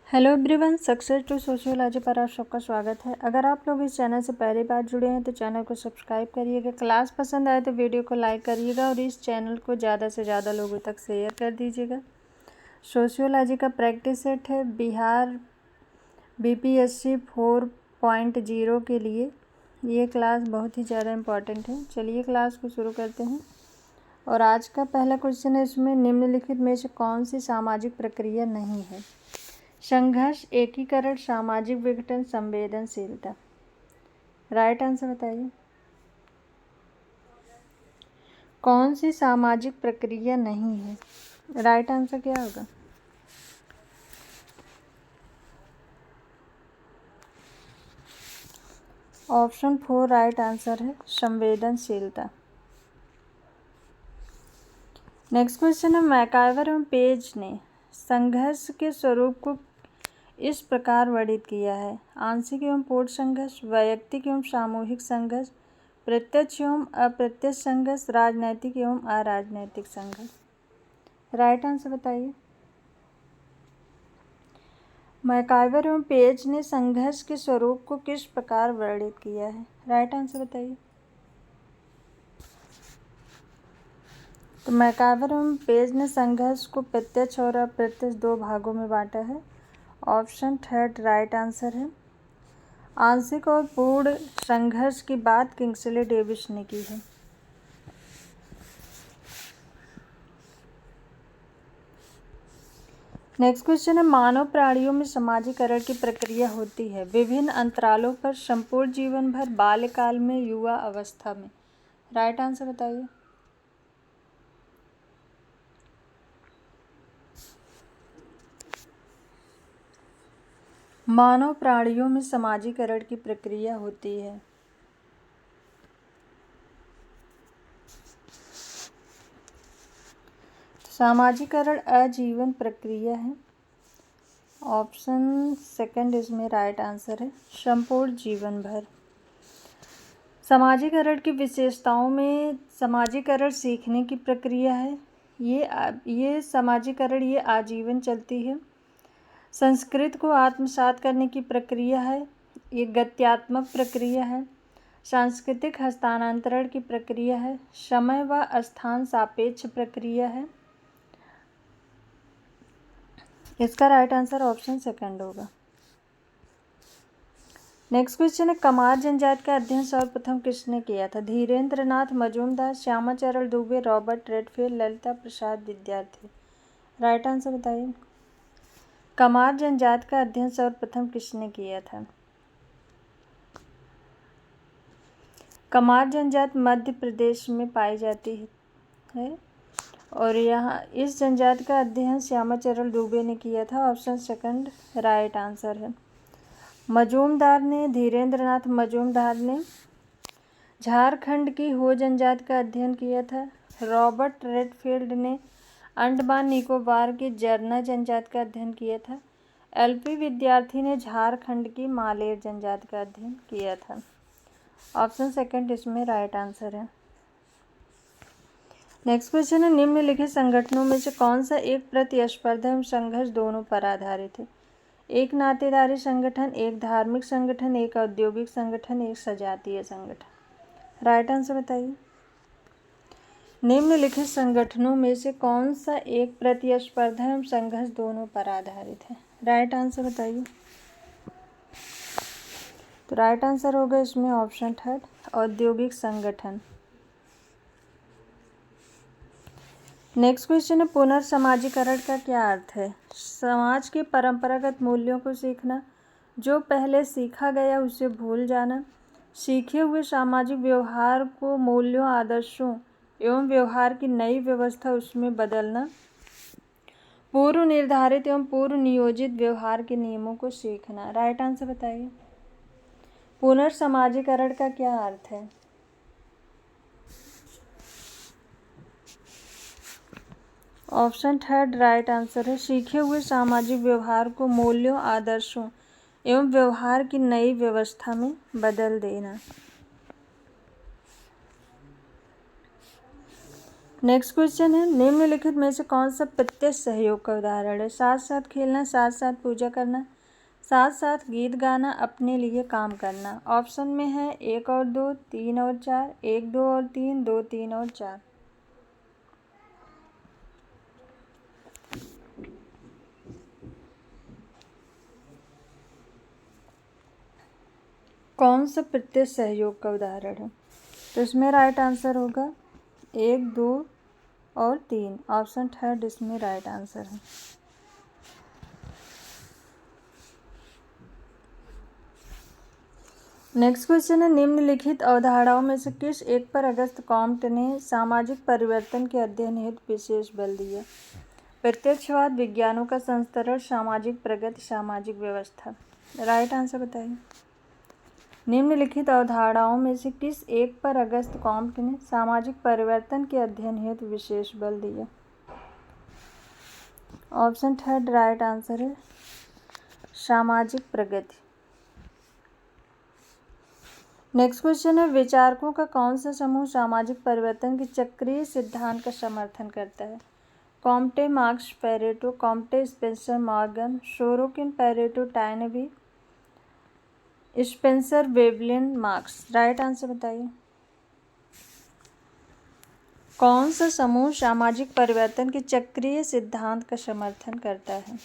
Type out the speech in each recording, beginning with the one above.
Hello everyone, success to sociology पर आप सबका स्वागत है। अगर आप लोग इस चैनल से पहली बार जुड़े हैं तो चैनल को सब्सक्राइब करिएगा। क्लास पसंद आए तो वीडियो को लाइक करिएगा और इस चैनल को ज़्यादा से ज़्यादा लोगों तक शेयर कर दीजिएगा। सोशियोलॉजी का प्रैक्टिस सेट है बिहार बीपीएससी 4.0 के लिए। ये क्लास बहुत ही ज़्यादा इम्पॉर्टेंट है। चलिए क्लास को शुरू करते हैं। और आज का पहला क्वेश्चन है, इसमें निम्नलिखित में से कौन सी सामाजिक प्रक्रिया नहीं है? संघर्ष, एकीकरण, सामाजिक विघटन, संवेदनशीलता। राइट आंसर बताइए। कौन सी सामाजिक प्रक्रिया नहीं है? राइट आंसर क्या होगा? ऑप्शन 4 राइट आंसर है, संवेदनशीलता। नेक्स्ट क्वेश्चन है, मैकाइवर एवं पेज ने संघर्ष के स्वरूप को इस प्रकार वर्णित किया है: आंशिक एवं पूर्ण संघर्ष, वैयक्तिक एवं सामूहिक संघर्ष, प्रत्यक्ष एवं अप्रत्यक्ष संघर्ष, राजनैतिक एवं अराजनैतिक संघर्ष। राइट आंसर बताइए। मैकाइवर एवं पेज ने संघर्ष के स्वरूप को किस प्रकार वर्णित किया है? राइट आंसर बताइए। तो मैकाइवर एवं पेज ने संघर्ष को प्रत्यक्ष और अप्रत्यक्ष दो भागों में बांटा है। ऑप्शन 3 राइट आंसर है। आंशिक और पूर्ण संघर्ष की बात किंग्सले डेविस ने की है। नेक्स्ट क्वेश्चन है, मानव प्राणियों में समाजीकरण की प्रक्रिया होती है विभिन्न अंतरालों पर, संपूर्ण जीवन भर, बाल्यकाल में, युवा अवस्था में। राइट आंसर बताइए। मानव प्राणियों में समाजीकरण की प्रक्रिया होती है सामाजीकरण आजीवन प्रक्रिया है। ऑप्शन 2 इसमें राइट आंसर है, संपूर्ण जीवन भर। समाजीकरण की विशेषताओं में समाजीकरण सीखने की प्रक्रिया है। ये समाजीकरण ये आजीवन चलती है। संस्कृत को आत्मसात करने की प्रक्रिया है। ये गत्यात्मक प्रक्रिया है। सांस्कृतिक हस्तांतरण की प्रक्रिया है। समय व स्थान सापेक्ष प्रक्रिया है। इसका राइट आंसर ऑप्शन 2 होगा। नेक्स्ट क्वेश्चन है, कमार जनजाति का अध्ययन सर्वप्रथम किसने किया था? धीरेन्द्र नाथ मजूमदार, श्यामाचरण दुबे, रॉबर्ट रेडफील्ड, ललिता प्रसाद विद्यार्थी। राइट आंसर बताइए। कमार जनजाति का अध्ययन सर्वप्रथम किसने किया था? कमार जनजाति मध्य प्रदेश में पाई जाती है और यहाँ इस जनजाति का अध्ययन श्यामाचरण दुबे ने किया था। ऑप्शन 2 राइट आंसर है। मजूमदार ने धीरेन्द्र नाथ मजूमदार ने झारखंड की हो जनजाति का अध्ययन किया था। रॉबर्ट रेडफील्ड ने अंडमान निकोबार की जरना जनजाति का अध्ययन किया था। एलपी विद्यार्थी ने झारखंड की मालेर जनजाति का अध्ययन किया था। ऑप्शन 2 इसमें राइट आंसर है। नेक्स्ट क्वेश्चन है, निम्नलिखित संगठनों में से कौन सा एक प्रतिस्पर्धा एवं संघर्ष दोनों पर आधारित है? एक नातेदारी संगठन, एक धार्मिक संगठन, एक औद्योगिक संगठन, एक सजातीय संगठन। राइट आंसर बताइए। निम्नलिखित संगठनों में से कौन सा एक प्रतिस्पर्धा एवं संघर्ष दोनों पर आधारित है? राइट आंसर बताइए। तो राइट आंसर होगा इसमें ऑप्शन 3 औद्योगिक संगठन। नेक्स्ट क्वेश्चन है, पुनर्समाजीकरण का क्या अर्थ है? समाज के परंपरागत मूल्यों को सीखना, जो पहले सीखा गया उसे भूल जाना, सीखे हुए सामाजिक व्यवहार को मूल्यों, आदर्शों एवं व्यवहार की नई व्यवस्था उसमें बदलना, पूर्व निर्धारित एवं पूर्व नियोजित व्यवहार के नियमों को सीखना। राइट आंसर बताइए। पुनर्समाजीकरण का क्या अर्थ है? ऑप्शन 3 राइट आंसर है, सीखे हुए सामाजिक व्यवहार को मूल्यों, आदर्शों एवं व्यवहार की नई व्यवस्था में बदल देना। नेक्स्ट क्वेश्चन है, निम्नलिखित में से कौन सा प्रत्यक्ष सहयोग का उदाहरण है? साथ साथ खेलना, साथ साथ पूजा करना, साथ साथ गीत गाना, अपने लिए काम करना। ऑप्शन में है 1 और 2, 3 और 4, 1 2 और 3, 2 3 और 4। कौन सा प्रत्यक्ष सहयोग का उदाहरण है? तो इसमें राइट आंसर होगा 1 2 और 3। ऑप्शन थर्ड इसमें राइट आंसर है। नेक्स्ट क्वेश्चन है, निम्नलिखित अवधारणाओं में से किस एक पर अगस्त कॉम्ट ने सामाजिक परिवर्तन के अध्ययन हेतु विशेष बल दिया? प्रत्यक्षवाद, विज्ञानों का संस्तरण, सामाजिक प्रगति, सामाजिक व्यवस्था। राइट आंसर बताइए। निम्नलिखित अवधारणाओं में से किस एक पर अगस्त कॉम्ट ने सामाजिक परिवर्तन के अध्ययन हेतु विशेष बल दिया? ऑप्शन थर्ड राइट आंसर है, सामाजिक प्रगति। नेक्स्ट क्वेश्चन है, विचारकों का कौन सा समूह सामाजिक परिवर्तन के चक्रीय सिद्धांत का समर्थन करता है? Comte, Marx, Pareto, Comte, Spencer, Morgan, Sorokin, Pareto, Toynbee, Spencer, Veblen, Marx. Right answer बताइए। कौन सा समूह सामाजिक परिवर्तन के चक्रीय सिद्धांत का समर्थन करता है?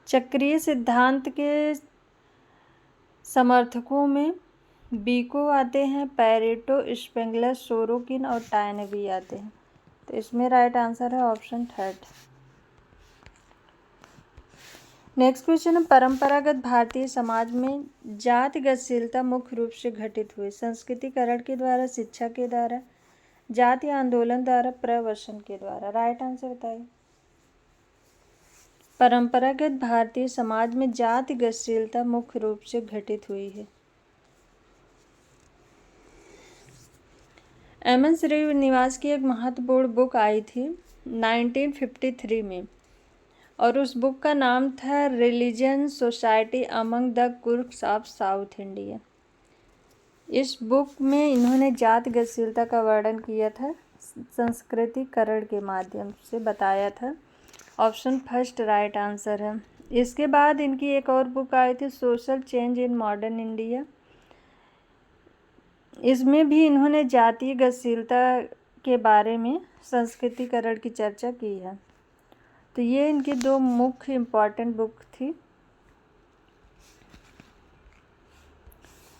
चक्रीय सिद्धांत के समर्थकों में बीको आते हैं, पेरेटो, स्पेंगलर, सोरोकिन और टाइनबी आते हैं। तो इसमें राइट आंसर है ऑप्शन थर्ड। नेक्स्ट क्वेश्चन है, परंपरागत भारतीय समाज में जातिगतशीलता मुख्य रूप से घटित हुई संस्कृतिकरण के द्वारा, शिक्षा के द्वारा, जाति आंदोलन द्वारा, प्रवसन के द्वारा। राइट आंसर बताइए। परंपरागत भारतीय समाज में जातिगतशीलता मुख्य रूप से घटित हुई है। एम.एन. श्रीनिवास की एक महत्वपूर्ण बुक आई थी 1953 में, और उस बुक का नाम था religion society among the Coorgs of South India. इस बुक में इन्होंने जातिगतशीलता का वर्णन किया था, संस्कृतिकरण के माध्यम से बताया था। ऑप्शन फर्स्ट राइट आंसर है। इसके बाद इनकी एक और बुक आई थी social change in modern India. इसमें भी इन्होंने जातीय गतिशीलता के बारे में संस्कृतिकरण की चर्चा की है। तो ये इनकी दो मुख्य इम्पॉर्टेंट बुक थी।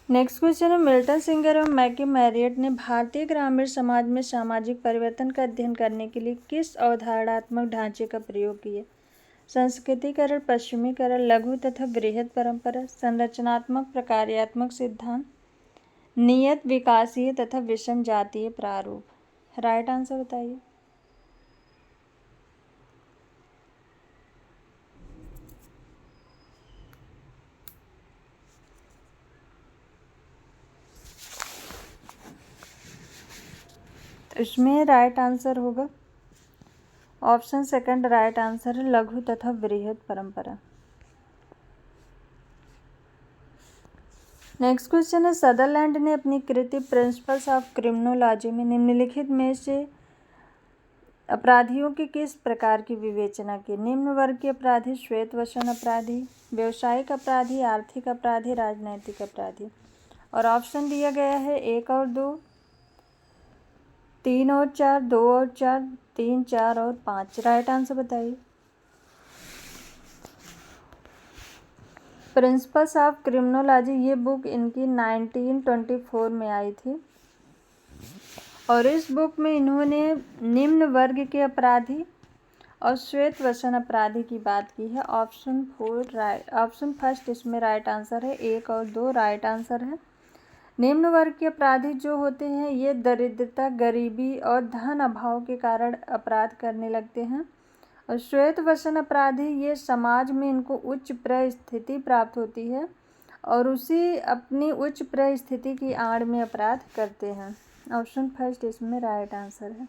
नेक्स्ट क्वेश्चन है, मिल्टन सिंगर और मैकी मैरियट ने भारतीय ग्रामीण समाज में सामाजिक परिवर्तन का अध्ययन करने के लिए किस अवधारणात्मक ढांचे का प्रयोग किया? संस्कृतिकरण, पश्चिमीकरण, लघु तथा बृहद परंपरा, संरचनात्मक प्रकार्यात्मक सिद्धांत, नियत विकासीय तथा विषम जातीय प्रारूप। राइट आंसर बताइए। तो इसमें राइट आंसर होगा ऑप्शन सेकंड राइट आंसर है, लघु तथा बृहद परंपरा। नेक्स्ट क्वेश्चन है, सदरलैंड ने अपनी कृति प्रिंसिपल्स ऑफ क्रिमिनोलॉजी में निम्नलिखित में से अपराधियों की किस प्रकार की विवेचना की? निम्न वर्ग के अपराधी, श्वेत वसन अपराधी, व्यवसायिक अपराधी, आर्थिक अपराधी, राजनैतिक अपराधी। और ऑप्शन दिया गया है 1 और 2, 3 और 4, 2 और 4, 3, 4 और 5। राइट आंसर बताइए। प्रिंसिपल्स ऑफ क्रिमिनोलॉजी ये बुक इनकी 1924 में आई थी, और इस बुक में इन्होंने निम्न वर्ग के अपराधी और श्वेत वसन अपराधी की बात की है। ऑप्शन फर्स्ट इसमें राइट आंसर है, 1 और 2 राइट आंसर है। निम्न वर्ग के अपराधी जो होते हैं ये दरिद्रता, गरीबी और धन अभाव के कारण अपराध करने लगते हैं, और श्वेत वसन अपराधी ये समाज में इनको उच्च परिस्थिति प्राप्त होती है और उसी अपनी उच्च परिस्थिति की आड़ में अपराध करते हैं। ऑप्शन फर्स्ट इसमें राइट आंसर है।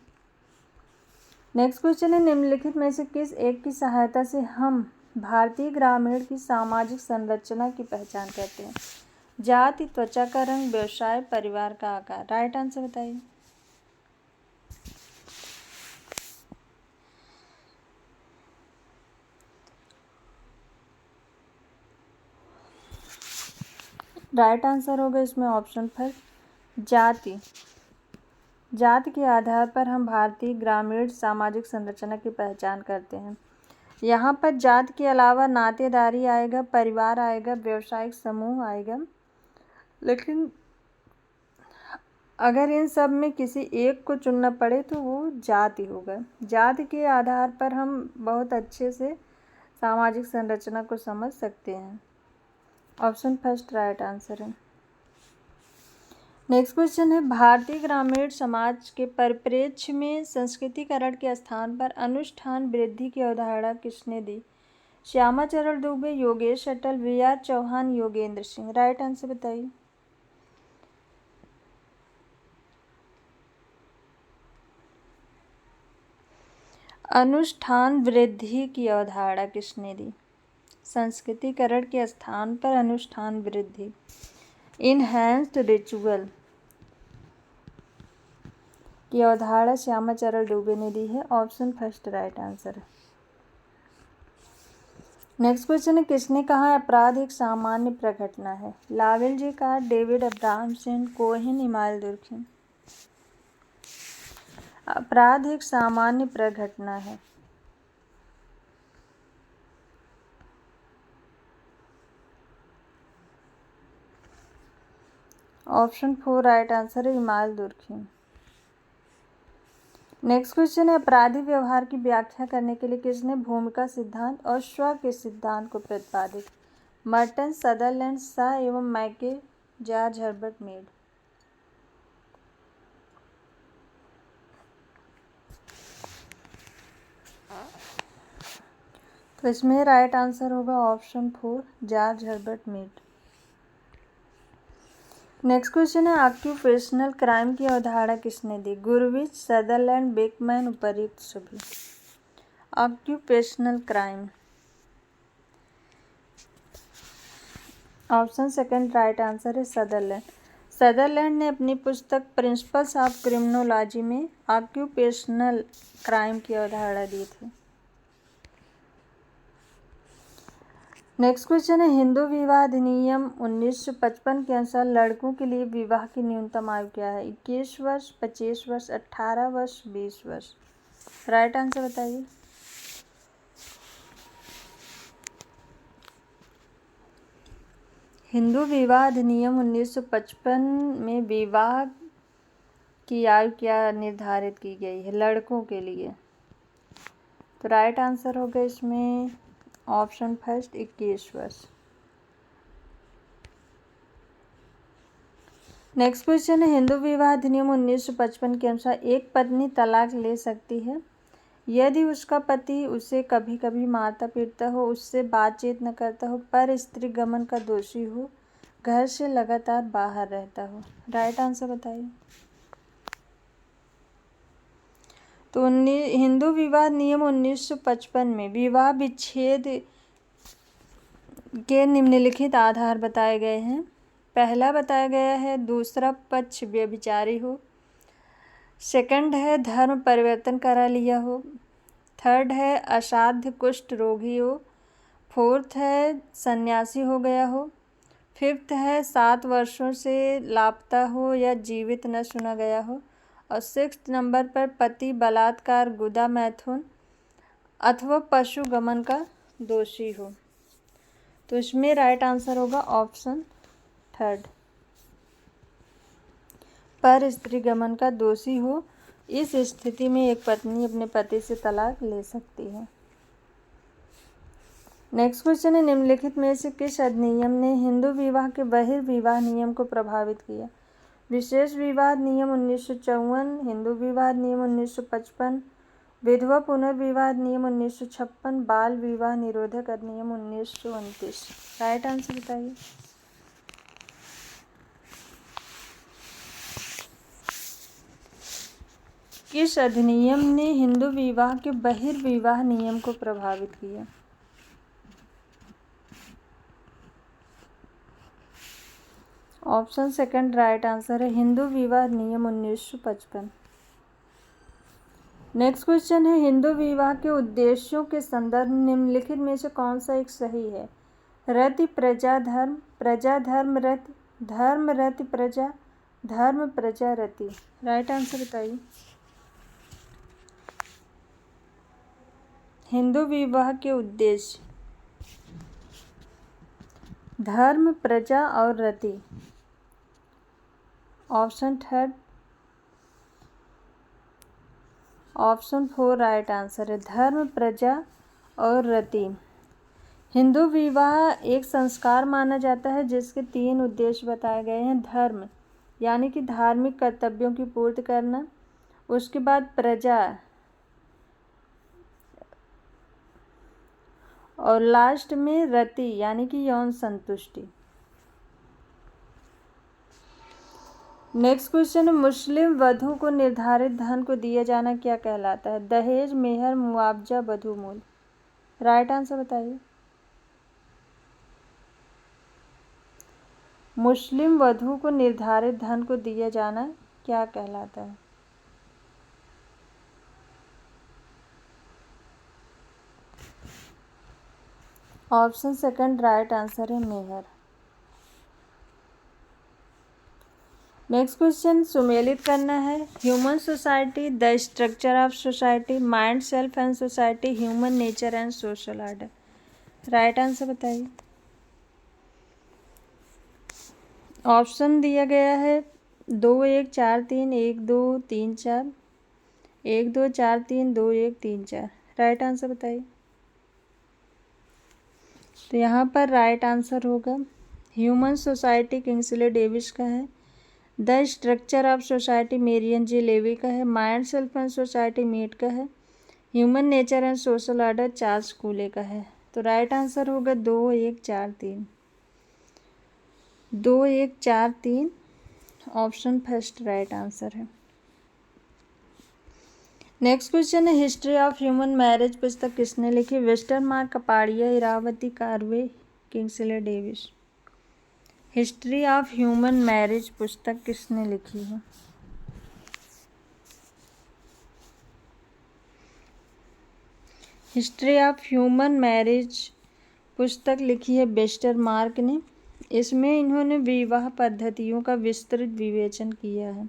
नेक्स्ट क्वेश्चन है, निम्नलिखित में से किस एक की सहायता से हम भारतीय ग्रामीण की सामाजिक संरचना की पहचान करते हैं? जाति, त्वचा का रंग, व्यवसाय, परिवार का आकार। राइट आंसर बताइए। राइट आंसर होगा इसमें ऑप्शन फर्स्ट जाति। जाति के आधार पर हम भारतीय ग्रामीण सामाजिक संरचना की पहचान करते हैं। यहाँ पर जाति के अलावा नातेदारी आएगा, परिवार आएगा, व्यवसायिक समूह आएगा, लेकिन अगर इन सब में किसी एक को चुनना पड़े तो वो जाति होगा। जाति के आधार पर हम बहुत अच्छे से सामाजिक संरचना को समझ सकते हैं। ऑप्शन फर्स्ट राइट आंसर है। नेक्स्ट क्वेश्चन है, भारतीय ग्रामीण समाज के परिप्रेक्ष्य में संस्कृतिकरण के स्थान पर अनुष्ठान वृद्धि की अवधारणा किसने दी? श्यामाचरण दुबे, योगेश अटल, वी.आर. चौहान, योगेंद्र सिंह। राइट आंसर बताइए। अनुष्ठान वृद्धि की अवधारणा किसने दी? संस्कृतिकरण के स्थान पर अनुष्ठान वृद्धि, इनहैंस्ड रिचुअल की अवधारणा श्यामाचरण दुबे ने दी है। ऑप्शन फर्स्ट राइट आंसर है। नेक्स्ट क्वेश्चन है, किसने कहा अपराध एक सामान्य प्रघटना है? लावेल जी का, डेविड अब्राहमसन, कोहेन, इमाल दुर्खिम। अपराध एक सामान्य प्रघटना है। ऑप्शन फोर राइट आंसर है, इमाल दुर्खिम। नेक्स्ट क्वेश्चन है, अपराधी व्यवहार की व्याख्या करने के लिए किसने भूमिका सिद्धांत और स्व के सिद्धांत को प्रतिपादित? मर्टन, सदरलैंड, शाह एवं मैके, जॉर्ज हर्बर्ट मीड। तो इसमें राइट आंसर होगा option four, George Herbert Mead. Next question है, ऑक्यूपेशनल क्राइम की अवधारणा किसने दी? गुरविच, सदरलैंड, बेकमैन, उपर्युक्त सभी। Occupational crime, option second right answer है, सदरलैंड। सदरलैंड ने अपनी पुस्तक प्रिंसिपल्स ऑफ क्रिमिनोलॉजी में ऑक्यूपेशनल क्राइम की अवधारणा दी थी। नेक्स्ट क्वेश्चन है, हिंदू विवाह अधिनियम 1955 के अनुसार लड़कों के लिए विवाह की न्यूनतम आयु क्या है? 21 वर्ष, 25 वर्ष, 18 वर्ष, 20 वर्ष। राइट आंसर बताइए। हिंदू विवाह अधिनियम 1955 में विवाह की आयु क्या निर्धारित की गई है लड़कों के लिए? तो राइट आंसर होगा इसमें ऑप्शन फर्स्ट 21 वर्ष। नेक्स्ट क्वेश्चन है, हिंदू विवाह अधिनियम 1955 के अनुसार एक पत्नी तलाक ले सकती है यदि उसका पति उसे कभी कभी मारता पीटता हो, उससे बातचीत न करता हो, पर स्त्री गमन का दोषी हो, घर से लगातार बाहर रहता हो। राइट आंसर बताइए। तो हिंदू विवाह नियम 1955 में विवाह विच्छेद के निम्नलिखित आधार बताए गए हैं। पहला बताया गया है दूसरा पक्ष व्यभिचारी हो, सेकंड है धर्म परिवर्तन करा लिया हो, थर्ड है असाध्य कुष्ठ रोगी हो, फोर्थ है सन्यासी हो गया हो, फिफ्थ है 7 वर्षों से लापता हो या जीवित न सुना गया हो, और सिक्स्थ नंबर पर पति बलात्कार, गुदा मैथुन अथवा पशु गमन का दोषी हो। तो इसमें राइट आंसर होगा ऑप्शन थर्ड, पर स्त्री गमन का दोषी हो। इस स्थिति में एक पत्नी अपने पति से तलाक ले सकती है। नेक्स्ट क्वेश्चन है, निम्नलिखित में से किस अधिनियम ने हिंदू विवाह के बहिर्विवाह नियम को प्रभावित किया? विशेष विवाह नियम 1954, हिंदू विवाह नियम 1955, विधवा पुनर्विवाह नियम 1956, बाल विवाह निरोधक अधिनियम 1929। राइट आंसर बताइए। किस अधिनियम ने हिंदू विवाह के बहिर्विवाह नियम को प्रभावित किया? ऑप्शन सेकंड राइट आंसर है हिंदू विवाह नियम 1955। नेक्स्ट क्वेश्चन है हिंदू विवाह के उद्देश्यों के संदर्भ में निम्नलिखित में से कौन सा एक सही है? रति प्रजा धर्म, प्रजा धर्म रति, धर्म रति प्रजा, धर्म प्रजा रति। राइट आंसर बताइए। हिंदू विवाह के उद्देश्य धर्म प्रजा और रति। Option third, option four right answer है धर्म प्रजा और रति। हिंदू विवाह एक संस्कार माना जाता है जिसके 3 उद्देश्य बताए गए हैं। धर्म यानी कि धार्मिक कर्तव्यों की पूर्ति करना, उसके बाद प्रजा और लास्ट में रति यानी कि यौन संतुष्टि। नेक्स्ट क्वेश्चन है मुस्लिम वधू को निर्धारित धन को दिया जाना क्या कहलाता है? दहेज, मेहर, मुआवजा, वधू मूल। राइट आंसर बताइए। मुस्लिम वधू को निर्धारित धन को दिया जाना क्या कहलाता है? ऑप्शन सेकंड राइट आंसर है मेहर। नेक्स्ट क्वेश्चन सुमेलित करना है। Human society, the structure of society, mind, self and society, human nature and social order. Right answer बताइए। ऑप्शन दिया गया है 2 1 4 3 1 2 3 4, 1 2 4 3 2 1 3 4। राइट आंसर बताइए। तो यहाँ पर राइट आंसर होगा ह्यूमन सोसाइटी किंग्सले डेविस का है, the structure of society Marion J Levy का है, mind self and society Mead का है, human nature and social order Charles Cooley का है। तो राइट आंसर होगा 2 1 4 3, 2 1 4 3। ऑप्शन फर्स्ट राइट आंसर है। नेक्स्ट क्वेश्चन है हिस्ट्री ऑफ ह्यूमन मैरिज पुस्तक किसने लिखी? Westermarck, Kapadia, Irawati, Karve, Kingsley Davis. History of human marriage पुस्तक किसने लिखी है? हिस्ट्री ऑफ ह्यूमन मैरिज पुस्तक लिखी है वेस्टरमार्क ने। इसमें इन्होंने विवाह पद्धतियों का विस्तृत विवेचन किया है।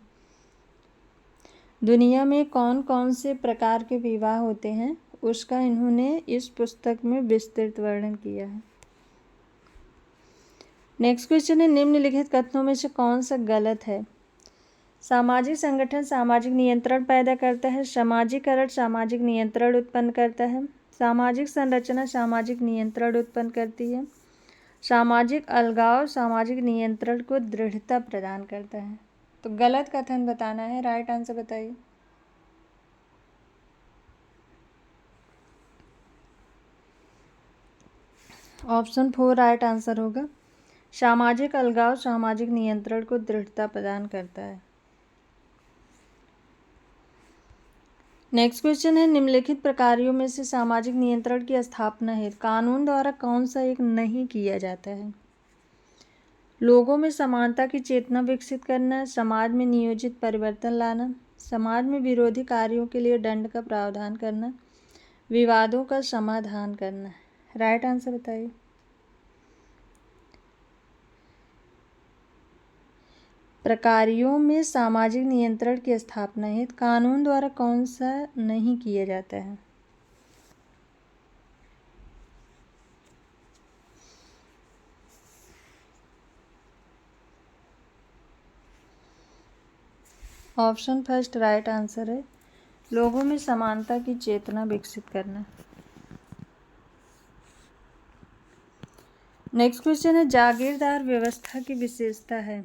दुनिया में कौन कौन से प्रकार के विवाह होते हैं उसका इन्होंने इस पुस्तक में विस्तृत वर्णन किया है। नेक्स्ट क्वेश्चन है निम्नलिखित कथनों में से कौन सा गलत है? सामाजिक संगठन सामाजिक नियंत्रण पैदा करता है, सामाजिकरण सामाजिक नियंत्रण उत्पन्न करता है, सामाजिक संरचना सामाजिक नियंत्रण उत्पन्न करती है, सामाजिक अलगाव सामाजिक नियंत्रण को दृढ़ता प्रदान करता है। तो गलत कथन बताना है। राइट आंसर बताइए। ऑप्शन फोर राइट आंसर होगा सामाजिक अलगाव सामाजिक नियंत्रण को दृढ़ता प्रदान करता है। नेक्स्ट क्वेश्चन है निम्नलिखित प्रकारों में से सामाजिक नियंत्रण की स्थापना हेतु कानून द्वारा कौन सा एक नहीं किया जाता है? लोगों में समानता की चेतना विकसित करना, समाज में नियोजित परिवर्तन लाना, समाज में विरोधी कार्यों के लिए दंड का प्रावधान करना, विवादों का समाधान करना। राइट आंसर बताइए। प्रकारों में सामाजिक नियंत्रण की स्थापना हेतु कानून द्वारा कौन सा नहीं किया जाता है? ऑप्शन फर्स्ट राइट आंसर है लोगों में समानता की चेतना विकसित करना। नेक्स्ट क्वेश्चन है जागीरदार व्यवस्था की विशेषता है।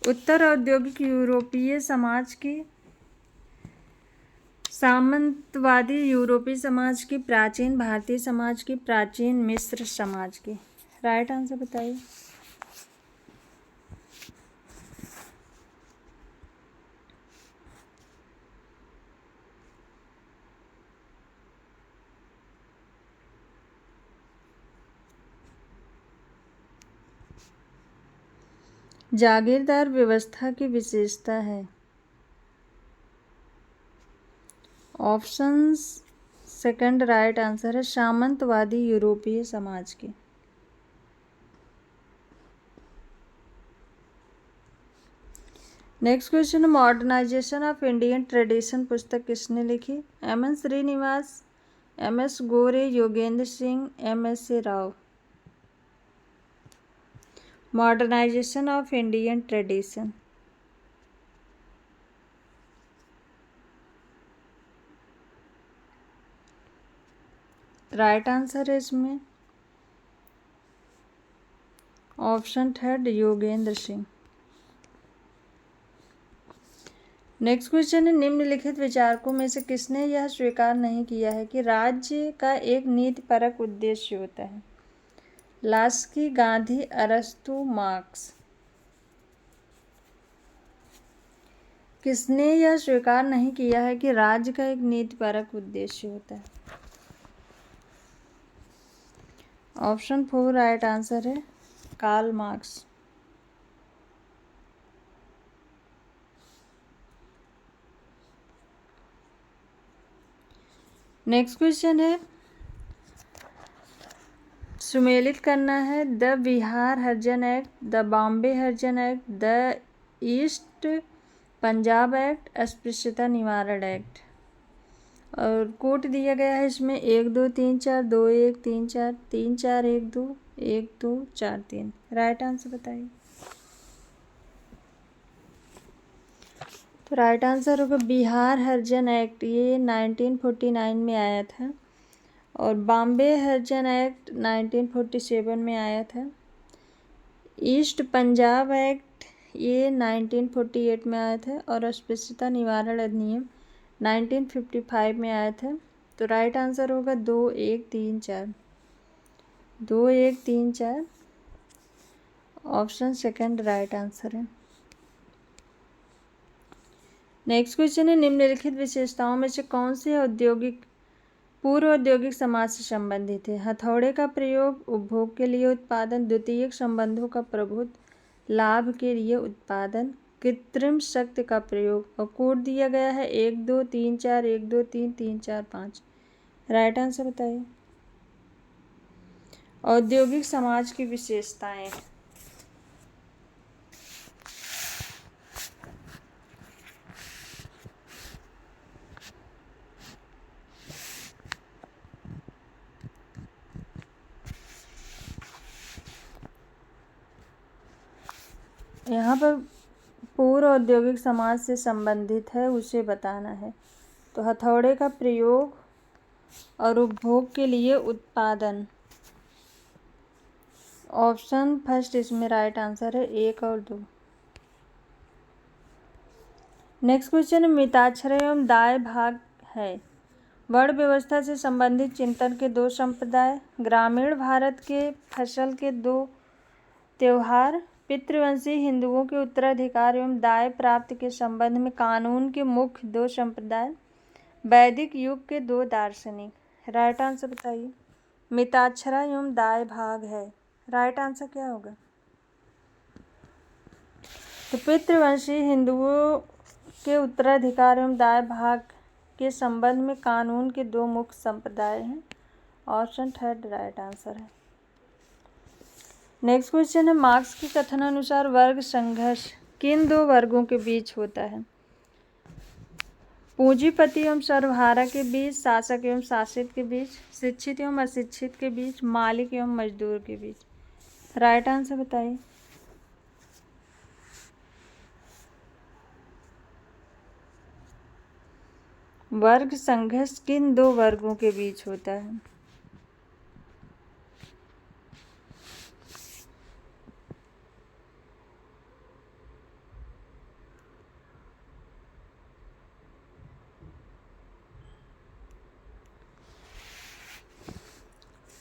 उत्तर औद्योगिक यूरोपीय समाज की, सामंतवादी यूरोपीय समाज की, प्राचीन भारतीय समाज की, प्राचीन मिस्र समाज की। राइट आंसर बताइए। जागीरदार व्यवस्था की विशेषता है। ऑप्शन सेकंड राइट आंसर है सामंतवादी यूरोपीय समाज की। Next question, modernization of Indian tradition पुस्तक किसने लिखी? M N. Srinivas, M S. Gore, Yogendra Singh, M S. Rao. Modernization of Indian tradition, right answer है इसमें option third Yogendra Singh. Next question है, निम्नलिखित विचारकों में से किसने यह स्वीकार नहीं किया है कि राज्य का एक नीतिपरक उद्देश्य होता है? लास्की, गांधी, अरस्तु, मार्क्स। किसने यह स्वीकार नहीं किया है कि राज्य का एक नीतिपरक उद्देश्य होता है? ऑप्शन 4 राइट आंसर है कार्ल मार्क्स। नेक्स्ट क्वेश्चन है, सुमेलित करना है the Bihar Harijan act, the Bombay Harijan act, the east Punjab act, अस्पृश्यता निवारण एक्ट। और कोड दिया गया है इसमें 1 2 3 4 2 1 3 4 3 4 1 2 1 2 4 3। राइट आंसर बताइए। तो राइट आंसर होगा बिहार हरिजन एक्ट, ये 1949 में आया था। और बॉम्बे हरिजन एक्ट 1947 में आया था। ईस्ट पंजाब एक्ट ये 1948 में आया था। और अस्पृश्यता निवारण अधिनियम 1955 में आया था। तो राइट आंसर होगा 2 1 3 4, 2 1 3 4। ऑप्शन सेकंड राइट आंसर है। नेक्स्ट क्वेश्चन है, निम्नलिखित विशेषताओं में से कौन से पूर्व औद्योगिक समाज से संबंधित है? हथौड़े का प्रयोग, उपभोग के लिए उत्पादन, द्वितीयक संबंधों का प्रभुत्व, लाभ के लिए उत्पादन, कृत्रिम शक्ति का प्रयोग। और कोड दिया गया है 1 2 3 4 1 2 3 3 4 5। राइट आंसर बताइए। औद्योगिक समाज की विशेषताएं, यहाँ पर पूर्व औद्योगिक समाज से संबंधित है उसे बताना है। तो हथौड़े का प्रयोग और उपभोग के लिए उत्पादन। ऑप्शन फर्स्ट इसमें राइट आंसर है 1 और 2। नेक्स्ट क्वेश्चन, मिताक्षर एवं दाय भाग है। वर्ण व्यवस्था से संबंधित चिंतन के 2 संप्रदाय, ग्रामीण भारत के फसल के 2 त्योहार, पितृवंशी हिंदुओं के उत्तराधिकार एवं दाय प्राप्ति के संबंध में कानून के मुख्य 2 संप्रदाय, वैदिक युग के 2 दार्शनिक। राइट आंसर बताइए। मिताक्षरा एवं दाय भाग है। राइट आंसर क्या होगा? तो पितृवंशी हिंदुओं के उत्तराधिकार एवं दाय भाग के संबंध में कानून के 2 मुख्य संप्रदाय हैं। ऑप्शन थर्ड राइट आंसर है। नेक्स्ट क्वेश्चन है, मार्क्स के कथनानुसार वर्ग संघर्ष किन 2 वर्गों के बीच होता है? पूंजीपति एवं सर्वहारा के बीच, शासक एवं शासित के बीच, शिक्षित एवं अशिक्षित के बीच, मालिक एवं मजदूर के बीच। राइट आंसर बताइए। वर्ग संघर्ष किन 2 वर्गों के बीच होता है?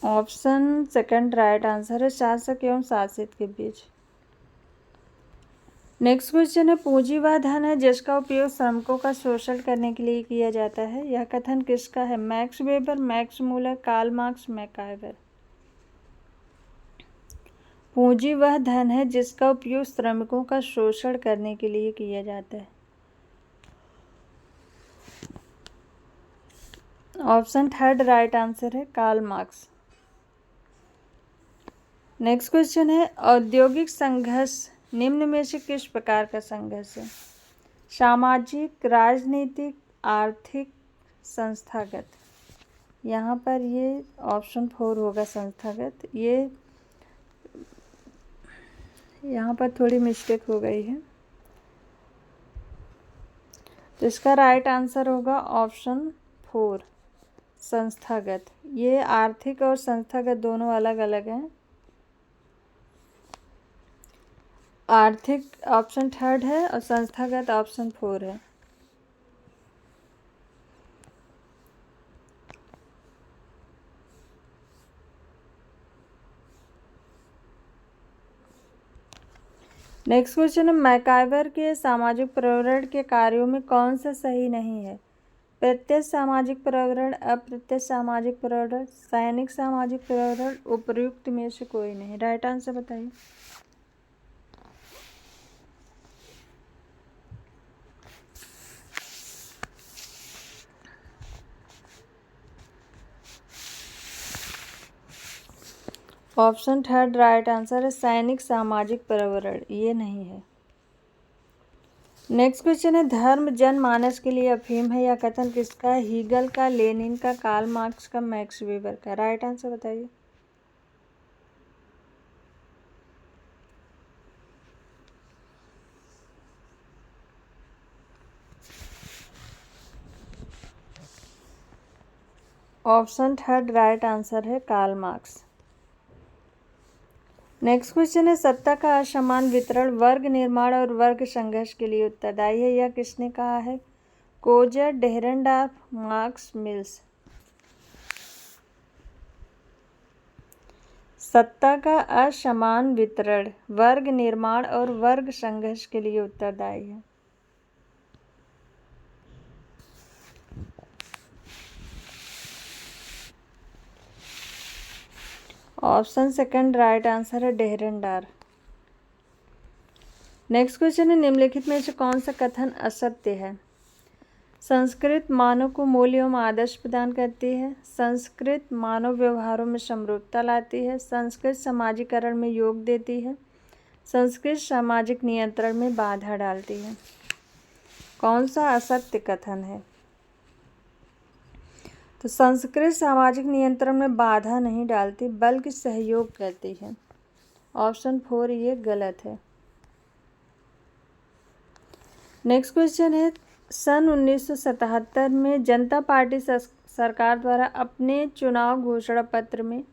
ऑप्शन सेकंड राइट आंसर है शासक एवं शासित के बीच। नेक्स्ट क्वेश्चन है, पूंजी वह धन है जिसका उपयोग श्रमिकों का शोषण करने के लिए किया जाता है। यह कथन किसका है? Max Weber, Max Muller, Karl Marx, MacIver. पूंजी वह धन है जिसका उपयोग श्रमिकों का शोषण करने के लिए किया जाता है। ऑप्शन थर्ड राइट आंसर है कार्ल मार्क्स। नेक्स्ट क्वेश्चन है औद्योगिक संघर्ष निम्न में से किस प्रकार का संघर्ष है? सामाजिक, राजनीतिक, आर्थिक, संस्थागत। यहाँ पर ये ऑप्शन 4 होगा संस्थागत। ये यहाँ पर थोड़ी मिस्टेक हो गई है, तो इसका राइट आंसर होगा ऑप्शन 4 संस्थागत। ये आर्थिक और संस्थागत दोनों अलग अलग हैं। आर्थिक ऑप्शन थर्ड है और संस्थागत ऑप्शन 4 है। नेक्स्ट क्वेश्चन है मैकाइवर के सामाजिक पर्यावरण के कार्यों में कौन सा सही नहीं है? प्रत्यक्ष सामाजिक पर्यावरण, अप्रत्यक्ष सामाजिक पर्यावरण, सैनिक सामाजिक पर्यावरण, उपयुक्त में से कोई नहीं। राइट आंसर बताइए। ऑप्शन थर्ड राइट आंसर है सैनिक सामाजिक पर्यावरण, ये नहीं है। नेक्स्ट क्वेश्चन है धर्म जनमानस के लिए अफीम है, या कथन किसका? हीगल का, लेनिन का, कार्ल मार्क्स का, मैक्स वेबर का। राइट आंसर बताइए। ऑप्शन थर्ड राइट आंसर है कार्ल मार्क्स। नेक्स्ट क्वेश्चन है सत्ता का असमान वितरण वर्ग निर्माण और वर्ग संघर्ष के लिए उत्तरदायी है, यह किसने कहा है? Coser, Dahrendorf, Marx, Mills. सत्ता का असमान वितरण वर्ग निर्माण और वर्ग संघर्ष के लिए उत्तरदायी है। ऑप्शन सेकंड राइट आंसर है डेहरेनडार्फ। नेक्स्ट क्वेश्चन है निम्नलिखित में से कौन सा कथन असत्य है? संस्कृत मानव को मूल्य एवं आदर्श प्रदान करती है, संस्कृत मानव व्यवहारों में समरूपता लाती है, संस्कृत सामाजिकरण में योग देती है, संस्कृत सामाजिक नियंत्रण में बाधा डालती है। कौन सा असत्य कथन है? तो संस्कृत सामाजिक नियंत्रण में बाधा नहीं डालती बल्कि सहयोग करती है। ऑप्शन 4 ये गलत है। नेक्स्ट क्वेश्चन है सन 1977 में जनता पार्टी सरकार द्वारा अपने चुनाव घोषणा पत्र में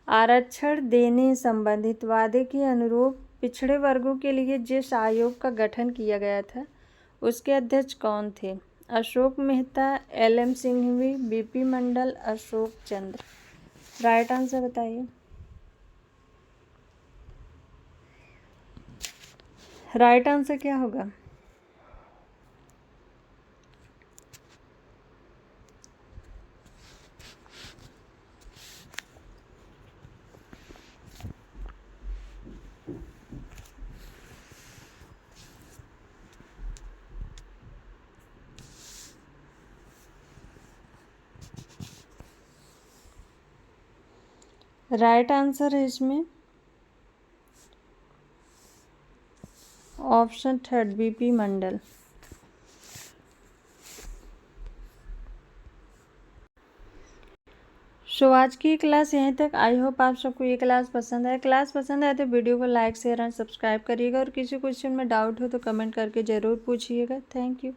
आरक्षण देने संबंधित वादे के अनुरूप पिछड़े वर्गों के लिए जिस आयोग का गठन किया गया था उसके अध्यक्ष कौन थे? अशोक मेहता, LM सिंघवी, BP मंडल, अशोक चंद्र। राइट आंसर बताइए। राइट आंसर क्या होगा? राइट आंसर है इसमें ऑप्शन थर्ड BP मंडल। सो आज की क्लास यहीं तक। आई होप आप सबको ये क्लास पसंद आए। क्लास पसंद आए तो वीडियो को लाइक शेयर एंड सब्सक्राइब करिएगा और किसी क्वेश्चन में डाउट हो तो कमेंट करके ज़रूर पूछिएगा। Thank you.